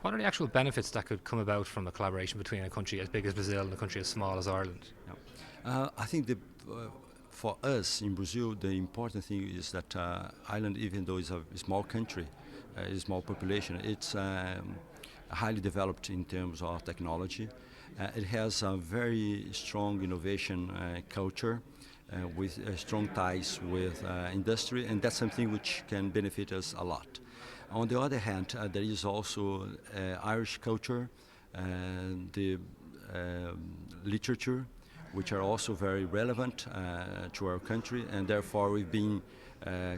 What are the actual benefits that could come about from a collaboration between a country as big as Brazil and a country as small as Ireland? I think for us in Brazil, the important thing is that Ireland, even though it's a small country, a small population, it's highly developed in terms of technology. It has a very strong innovation culture with strong ties with industry, and that's something which can benefit us a lot. On the other hand, there is also Irish culture, the literature, which are also very relevant to our country, and therefore we've been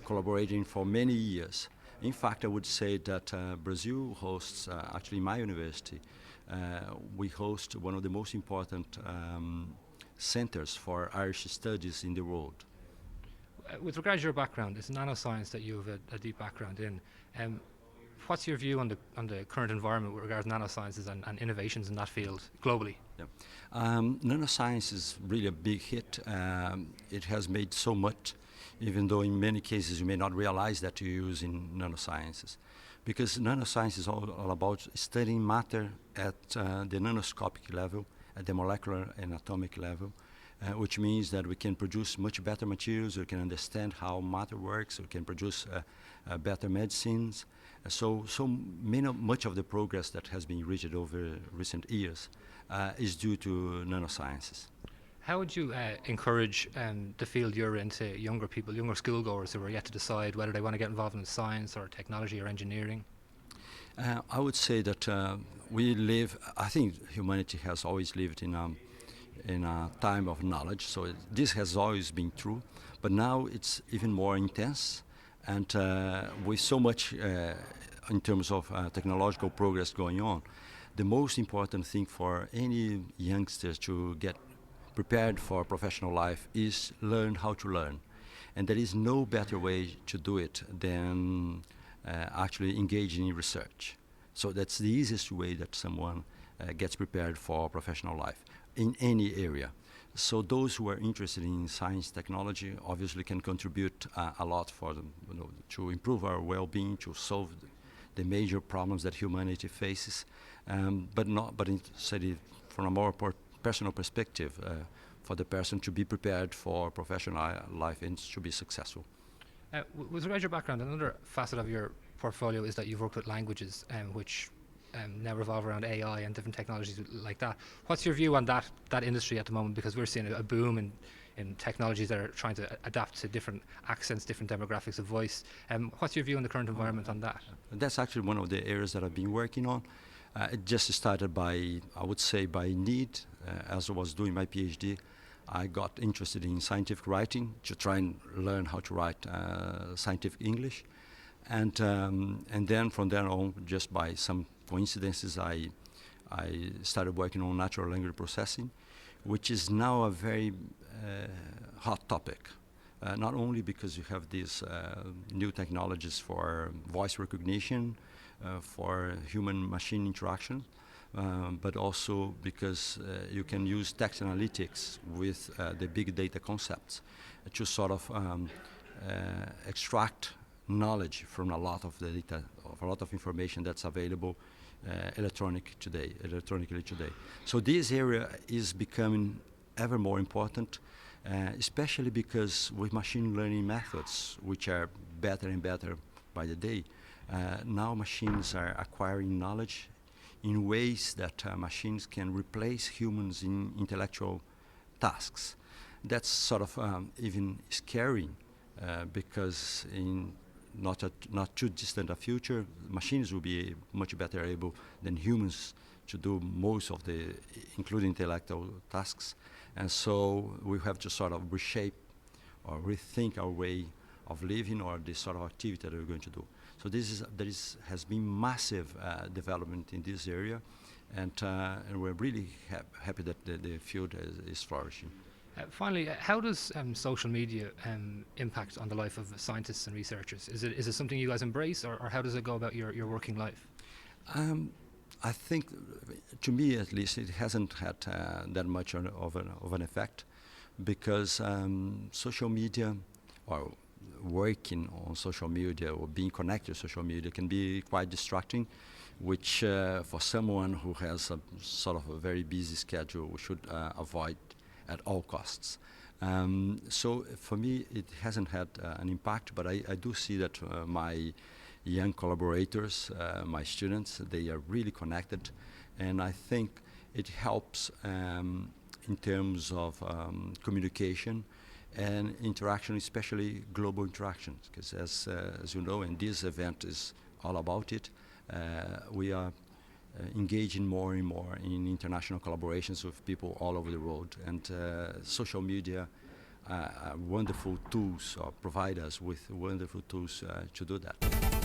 collaborating for many years. In fact, I would say that Brazil hosts, actually my university, we host one of the most important centers for Irish studies in the world. With regard to your background, it's nanoscience that you have a deep background in. What's your view on the current environment with regards to nanosciences and innovations in that field globally? Yeah. Nanoscience is really a big hit. It has made so much, even though in many cases you may not realize that you're using nanosciences. Because nanoscience is all about studying matter at the nanoscopic level, at the molecular and atomic level, which means that we can produce much better materials, we can understand how matter works, we can produce better medicines. Much of the progress that has been reached over recent years is due to nanosciences. How would you encourage the field you're in to younger people, younger schoolgoers who are yet to decide whether they want to get involved in science or technology or engineering? I would say that I think humanity has always lived in a time of knowledge, so this has always been true, but now it's even more intense, and with so much in terms of technological progress going on, the most important thing for any youngsters to get prepared for professional life is learn how to learn. And there is no better way to do it than actually engaging in research. So that's the easiest way that someone gets prepared for professional life in any area. So those who are interested in science technology obviously can contribute a lot for them, to improve our well-being, to solve the major problems that humanity faces, but instead from a more personal perspective, for the person to be prepared for professional life and to be successful. With regard to your background, another facet of your portfolio is that you've worked with languages which now revolve around AI and different technologies like that. What's your view on that industry at the moment? Because we're seeing a boom in technologies that are trying to adapt to different accents, different demographics of voice. What's your view on the current environment on that? That's actually one of the areas that I've been working on. It just started by need. As I was doing my PhD, I got interested in scientific writing to try and learn how to write scientific English. And then from there on, just by some coincidences, I started working on natural language processing, which is now a very hot topic. Not only because you have these new technologies for voice recognition, for human-machine interaction, but also because you can use text analytics with the big data concepts to sort of extract knowledge from a lot of the data, of a lot of information that's available electronically today. So this area is becoming ever more important, especially because with machine learning methods, which are better and better by the day, now machines are acquiring knowledge in ways that machines can replace humans in intellectual tasks. That's sort of even scary because in not too distant a future, machines will be much better able than humans to do most of the, including intellectual tasks. And so we have to sort of reshape or rethink our way of living or the sort of activity that we're going to do. So has been massive development in this area, and we're really happy that the field is flourishing. Finally, how does social media impact on the life of scientists and researchers? Is it something you guys embrace, or how does it go about your working life? I think, to me at least, it hasn't had that much of an effect, because social media, or working on social media or being connected to social media, can be quite distracting, which for someone who has a sort of a very busy schedule, we should avoid at all costs. So for me, it hasn't had an impact, but I do see that my young collaborators, my students, they are really connected, and I think it helps in terms of communication and interaction, especially global interactions, because as you know, and this event is all about it, we are engaging more and more in international collaborations with people all over the world, and social media are wonderful tools, or provide us with wonderful tools to do that.